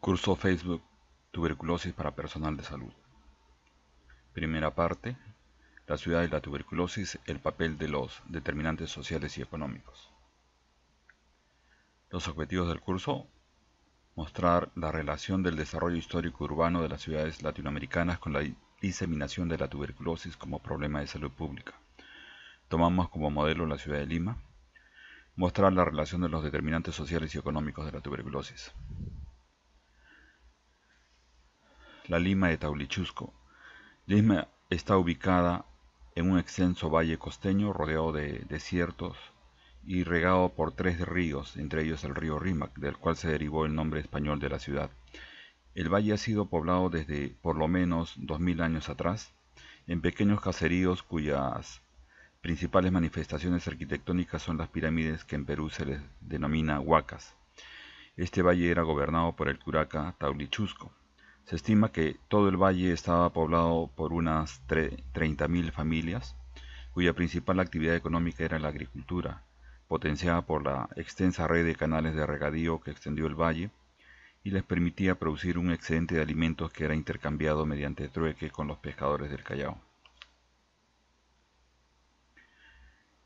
Curso Facebook Tuberculosis para personal de salud. Primera parte. La ciudad y la tuberculosis, el papel de los determinantes sociales y económicos. Los objetivos del curso: mostrar la relación del desarrollo histórico urbano de las ciudades latinoamericanas con la diseminación de la tuberculosis como problema de salud pública. Tomamos como modelo la ciudad de Lima. Mostrar la relación de los determinantes sociales y económicos de la tuberculosis. La Lima de Taulichusco. Lima está ubicada en un extenso valle costeño rodeado de desiertos y regado por tres ríos, entre ellos el río Rímac, del cual se derivó el nombre español de la ciudad. El valle ha sido poblado desde por lo menos 2000 años atrás, en pequeños caseríos cuyas principales manifestaciones arquitectónicas son las pirámides que en Perú se les denomina huacas. Este valle era gobernado por el curaca Taulichusco. Se estima que todo el valle estaba poblado por unas 30.000 familias, cuya principal actividad económica era la agricultura, potenciada por la extensa red de canales de regadío que extendió el valle y les permitía producir un excedente de alimentos que era intercambiado mediante trueque con los pescadores del Callao.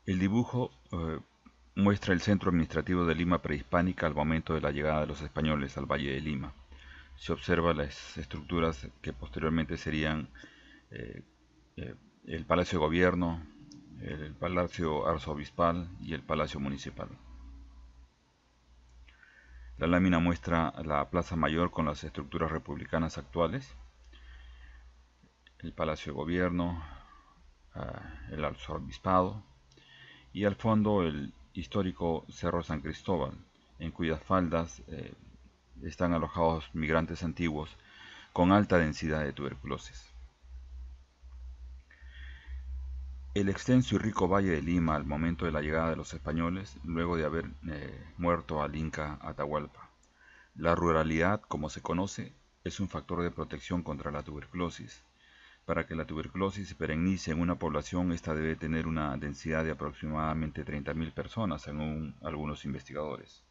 El dibujo muestra el centro administrativo de Lima prehispánica al momento de la llegada de los españoles al Valle de Lima. Se observa las estructuras que posteriormente serían eh, eh, el Palacio de Gobierno, el Palacio Arzobispal y el Palacio Municipal. La lámina muestra la Plaza Mayor con las estructuras republicanas actuales, el Palacio de Gobierno, el Arzobispado y al fondo el histórico Cerro San Cristóbal, en cuyas faldas están alojados migrantes antiguos con alta densidad de tuberculosis. El extenso y rico Valle de Lima al momento de la llegada de los españoles, luego de haber muerto al Inca Atahualpa. La ruralidad, como se conoce, es un factor de protección contra la tuberculosis. Para que la tuberculosis se perennice en una población, esta debe tener una densidad de aproximadamente 30.000 personas, según algunos investigadores.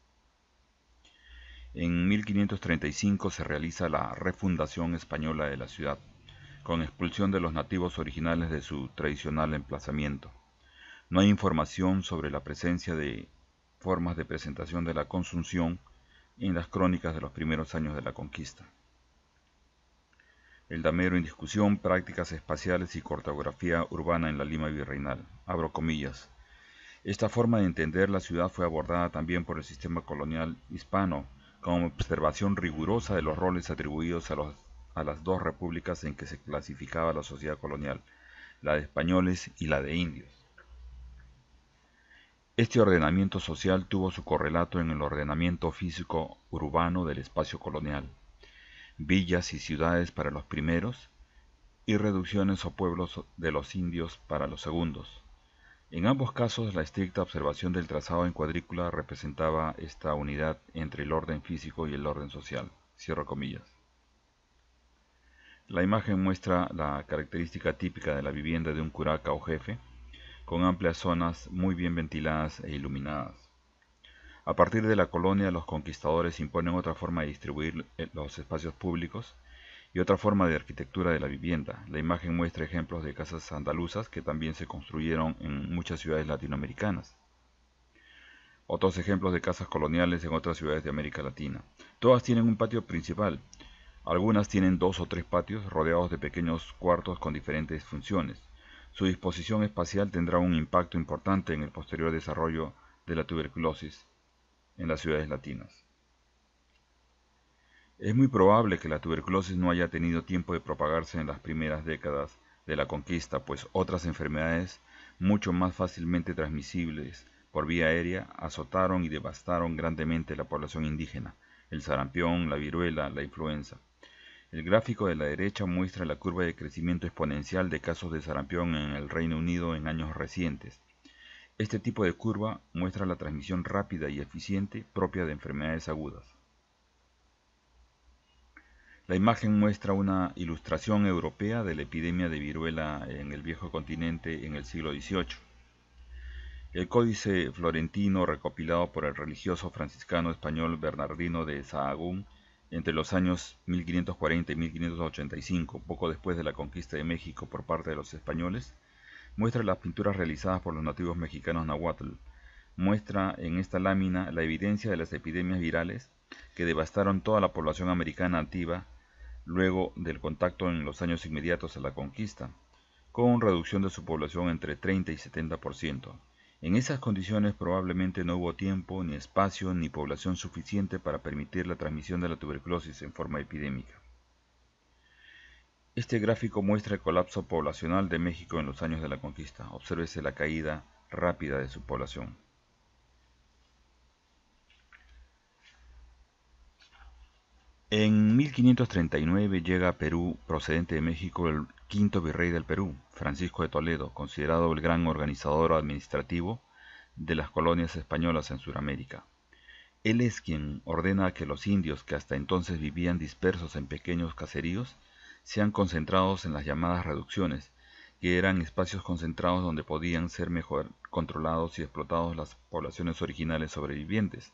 En 1535 se realiza la refundación española de la ciudad, con expulsión de los nativos originales de su tradicional emplazamiento. No hay información sobre la presencia de formas de presentación de la consunción en las crónicas de los primeros años de la conquista. El damero en discusión, prácticas espaciales y cartografía urbana en la Lima virreinal. Abro comillas. Esta forma de entender la ciudad fue abordada también por el sistema colonial hispano, como observación rigurosa de los roles atribuidos a las dos repúblicas en que se clasificaba la sociedad colonial, la de españoles y la de indios. Este ordenamiento social tuvo su correlato en el ordenamiento físico urbano del espacio colonial, villas y ciudades para los primeros y reducciones o pueblos de los indios para los segundos. En ambos casos, la estricta observación del trazado en cuadrícula representaba esta unidad entre el orden físico y el orden social. Cierro comillas. La imagen muestra la característica típica de la vivienda de un curaca o jefe, con amplias zonas muy bien ventiladas e iluminadas. A partir de la colonia, los conquistadores imponen otra forma de distribuir los espacios públicos y otra forma de arquitectura de la vivienda. La imagen muestra ejemplos de casas andaluzas que también se construyeron en muchas ciudades latinoamericanas. Otros ejemplos de casas coloniales en otras ciudades de América Latina. Todas tienen un patio principal. Algunas tienen 2 o 3 patios rodeados de pequeños cuartos con diferentes funciones. Su disposición espacial tendrá un impacto importante en el posterior desarrollo de la tuberculosis en las ciudades latinas. Es muy probable que la tuberculosis no haya tenido tiempo de propagarse en las primeras décadas de la conquista, pues otras enfermedades mucho más fácilmente transmisibles por vía aérea azotaron y devastaron grandemente la población indígena: el sarampión, la viruela, la influenza. El gráfico de la derecha muestra la curva de crecimiento exponencial de casos de sarampión en el Reino Unido en años recientes. Este tipo de curva muestra la transmisión rápida y eficiente propia de enfermedades agudas. La imagen muestra una ilustración europea de la epidemia de viruela en el viejo continente en el siglo XVIII. El Códice Florentino, recopilado por el religioso franciscano español Bernardino de Sahagún entre los años 1540 y 1585, poco después de la conquista de México por parte de los españoles, muestra las pinturas realizadas por los nativos mexicanos nahuatl. Muestra en esta lámina la evidencia de las epidemias virales que devastaron toda la población americana nativa luego del contacto en los años inmediatos a la conquista, con reducción de su población entre 30 y 70%. En esas condiciones probablemente no hubo tiempo, ni espacio, ni población suficiente para permitir la transmisión de la tuberculosis en forma epidémica. Este gráfico muestra el colapso poblacional de México en los años de la conquista. Obsérvese la caída rápida de su población. En 1539 llega a Perú, procedente de México, el quinto virrey del Perú, Francisco de Toledo, considerado el gran organizador administrativo de las colonias españolas en Sudamérica. Él es quien ordena que los indios que hasta entonces vivían dispersos en pequeños caseríos sean concentrados en las llamadas reducciones, que eran espacios concentrados donde podían ser mejor controlados y explotados las poblaciones originales sobrevivientes,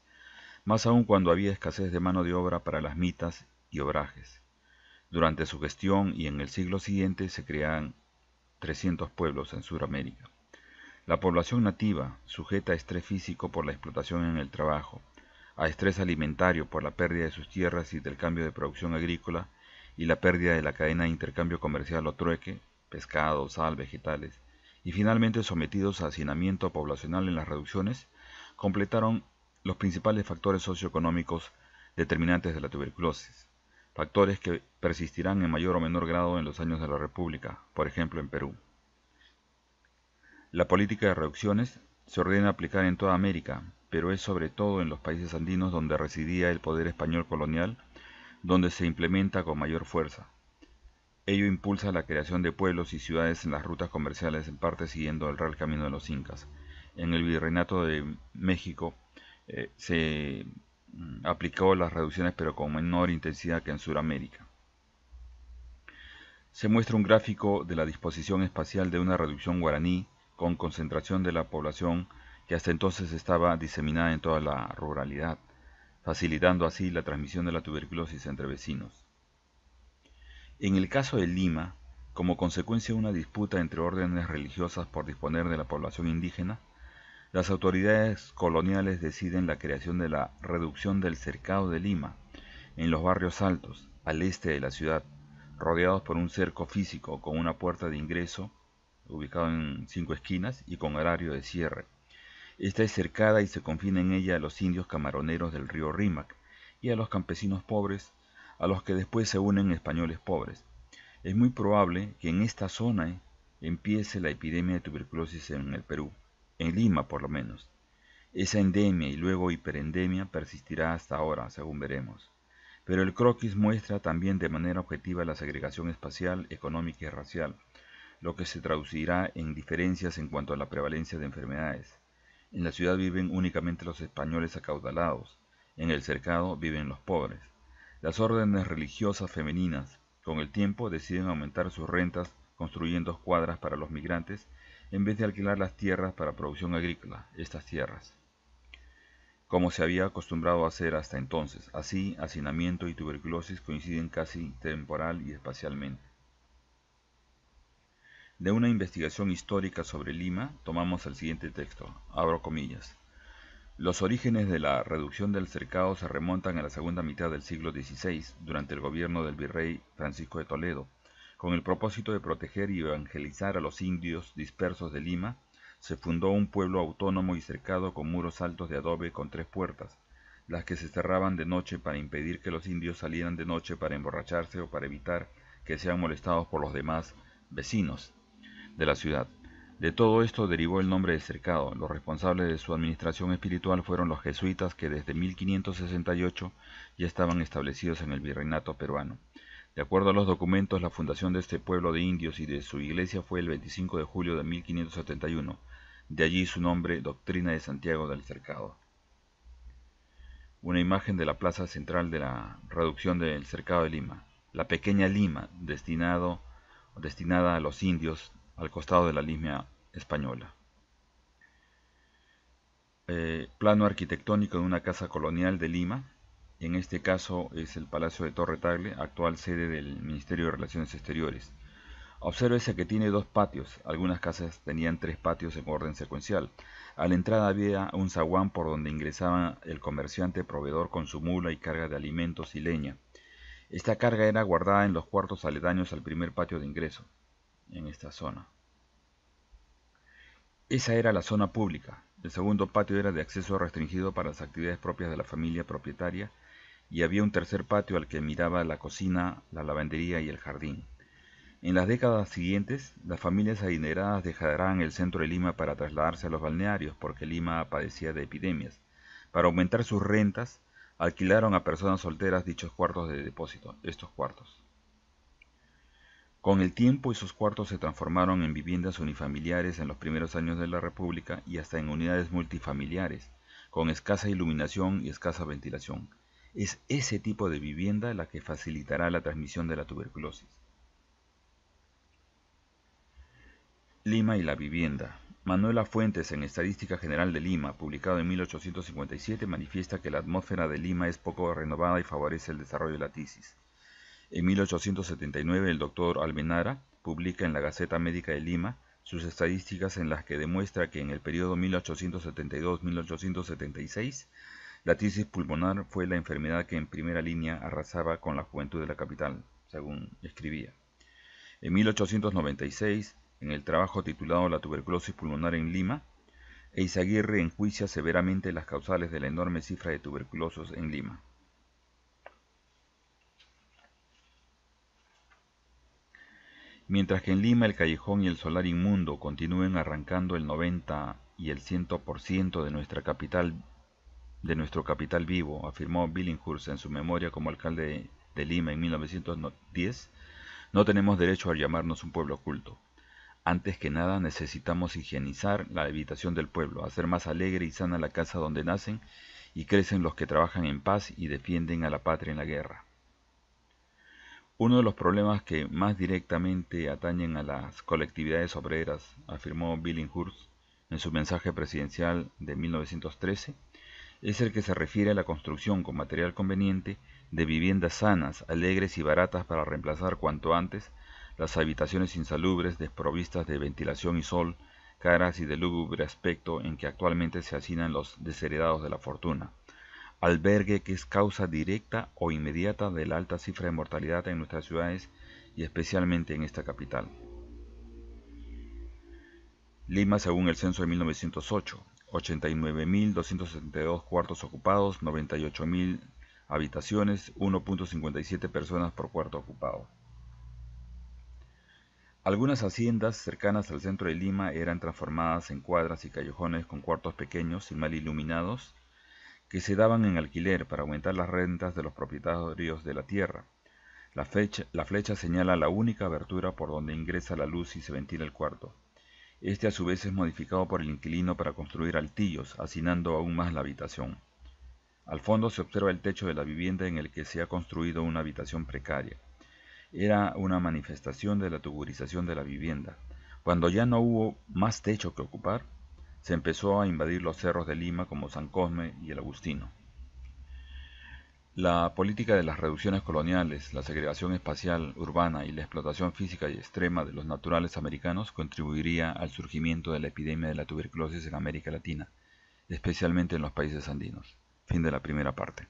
más aún cuando había escasez de mano de obra para las mitas y obrajes. Durante su gestión y en el siglo siguiente se crearon 300 pueblos en Sudamérica. La población nativa, sujeta a estrés físico por la explotación en el trabajo, a estrés alimentario por la pérdida de sus tierras y del cambio de producción agrícola y la pérdida de la cadena de intercambio comercial o trueque, pescado, sal, vegetales, y finalmente sometidos a hacinamiento poblacional en las reducciones, completaron los principales factores socioeconómicos determinantes de la tuberculosis, factores que persistirán en mayor o menor grado en los años de la República, por ejemplo en Perú. La política de reducciones se ordena aplicar en toda América, pero es sobre todo en los países andinos donde residía el poder español colonial, donde se implementa con mayor fuerza. Ello impulsa la creación de pueblos y ciudades en las rutas comerciales, en parte siguiendo el real camino de los incas. En el Virreinato de México se aplicó las reducciones, pero con menor intensidad que en Sudamérica. Se muestra un gráfico de la disposición espacial de una reducción guaraní con concentración de la población que hasta entonces estaba diseminada en toda la ruralidad, facilitando así la transmisión de la tuberculosis entre vecinos. En el caso de Lima, como consecuencia de una disputa entre órdenes religiosas por disponer de la población indígena, las autoridades coloniales deciden la creación de la reducción del Cercado de Lima, en los barrios altos, al este de la ciudad, rodeados por un cerco físico con una puerta de ingreso, ubicado en 5 esquinas y con horario de cierre. Esta es cercada y se confina en ella a los indios camaroneros del río Rímac y a los campesinos pobres, a los que después se unen españoles pobres. Es muy probable que en esta zona empiece la epidemia de tuberculosis en el Perú, en Lima por lo menos. Esa endemia y luego hiperendemia persistirá hasta ahora, según veremos. Pero el croquis muestra también de manera objetiva la segregación espacial, económica y racial, lo que se traducirá en diferencias en cuanto a la prevalencia de enfermedades. En la ciudad viven únicamente los españoles acaudalados, en el cercado viven los pobres. Las órdenes religiosas femeninas, con el tiempo, deciden aumentar sus rentas construyendo escuadras para los migrantes, en vez de alquilar las tierras para producción agrícola, estas tierras, como se había acostumbrado a hacer hasta entonces. Así, hacinamiento y tuberculosis coinciden casi temporal y espacialmente. De una investigación histórica sobre Lima, tomamos el siguiente texto, abro comillas. Los orígenes de la reducción del cercado se remontan a la segunda mitad del siglo XVI, durante el gobierno del virrey Francisco de Toledo. Con el propósito de proteger y evangelizar a los indios dispersos de Lima, se fundó un pueblo autónomo y cercado con muros altos de adobe con 3 puertas, las que se cerraban de noche para impedir que los indios salieran de noche para emborracharse o para evitar que sean molestados por los demás vecinos de la ciudad. De todo esto derivó el nombre de cercado. Los responsables de su administración espiritual fueron los jesuitas, que desde 1568 ya estaban establecidos en el virreinato peruano. De acuerdo a los documentos, la fundación de este pueblo de indios y de su iglesia fue el 25 de julio de 1571. De allí su nombre, Doctrina de Santiago del Cercado. Una imagen de la plaza central de la reducción del Cercado de Lima. La pequeña Lima, destinada a los indios, al costado de la línea española. Plano arquitectónico de una casa colonial de Lima. En este caso es el Palacio de Torre Tagle, actual sede del Ministerio de Relaciones Exteriores. Obsérvese que tiene dos patios, algunas casas tenían tres patios en orden secuencial. A la entrada había un zaguán por donde ingresaba el comerciante proveedor con su mula y carga de alimentos y leña. Esta carga era guardada en los cuartos aledaños al primer patio de ingreso, en esta zona. Esa era la zona pública. El segundo patio era de acceso restringido para las actividades propias de la familia propietaria y había un tercer patio al que miraba la cocina, la lavandería y el jardín. En las décadas siguientes, las familias adineradas dejarán el centro de Lima para trasladarse a los balnearios porque Lima padecía de epidemias. Para aumentar sus rentas, alquilaron a personas solteras dichos cuartos de depósito, estos cuartos. Con el tiempo esos cuartos se transformaron en viviendas unifamiliares en los primeros años de la República y hasta en unidades multifamiliares, con escasa iluminación y escasa ventilación. Es ese tipo de vivienda la que facilitará la transmisión de la tuberculosis. Lima y la vivienda. Manuela Fuentes, en Estadística General de Lima, publicado en 1857, manifiesta que la atmósfera de Lima es poco renovada y favorece el desarrollo de la tisis. En 1879, el doctor Almenara publica en la Gaceta Médica de Lima sus estadísticas en las que demuestra que en el periodo 1872-1876, la tisis pulmonar fue la enfermedad que en primera línea arrasaba con la juventud de la capital, según escribía. En 1896, en el trabajo titulado La tuberculosis pulmonar en Lima, Eizaguirre enjuicia severamente las causales de la enorme cifra de tuberculosos en Lima. Mientras que en Lima el callejón y el solar inmundo continúen arrancando el 90 y el 100% de nuestro capital vivo, afirmó Billinghurst en su memoria como alcalde de Lima en 1910, no tenemos derecho a llamarnos un pueblo oculto. Antes que nada necesitamos higienizar la habitación del pueblo, hacer más alegre y sana la casa donde nacen y crecen los que trabajan en paz y defienden a la patria en la guerra. Uno de los problemas que más directamente atañen a las colectividades obreras, afirmó Billinghurst en su mensaje presidencial de 1913, es el que se refiere a la construcción con material conveniente de viviendas sanas, alegres y baratas para reemplazar cuanto antes las habitaciones insalubres desprovistas de ventilación y sol, caras y de lúgubre aspecto en que actualmente se hacinan los desheredados de la fortuna, albergue que es causa directa o inmediata de la alta cifra de mortalidad en nuestras ciudades y especialmente en esta capital. Lima, según el censo de 1908, 89.272 cuartos ocupados, 98.000 habitaciones, 1.57 personas por cuarto ocupado. Algunas haciendas cercanas al centro de Lima eran transformadas en cuadras y callejones con cuartos pequeños y mal iluminados que se daban en alquiler para aumentar las rentas de los propietarios de la tierra. La flecha señala la única abertura por donde ingresa la luz y se ventila el cuarto. Este a su vez es modificado por el inquilino para construir altillos, hacinando aún más la habitación. Al fondo se observa el techo de la vivienda en el que se ha construido una habitación precaria. Era una manifestación de la tuburización de la vivienda. Cuando ya no hubo más techo que ocupar, se empezó a invadir los cerros de Lima como San Cosme y el Agustino. La política de las reducciones coloniales, la segregación espacial urbana y la explotación física y extrema de los naturales americanos contribuiría al surgimiento de la epidemia de la tuberculosis en América Latina, especialmente en los países andinos. Fin de la primera parte.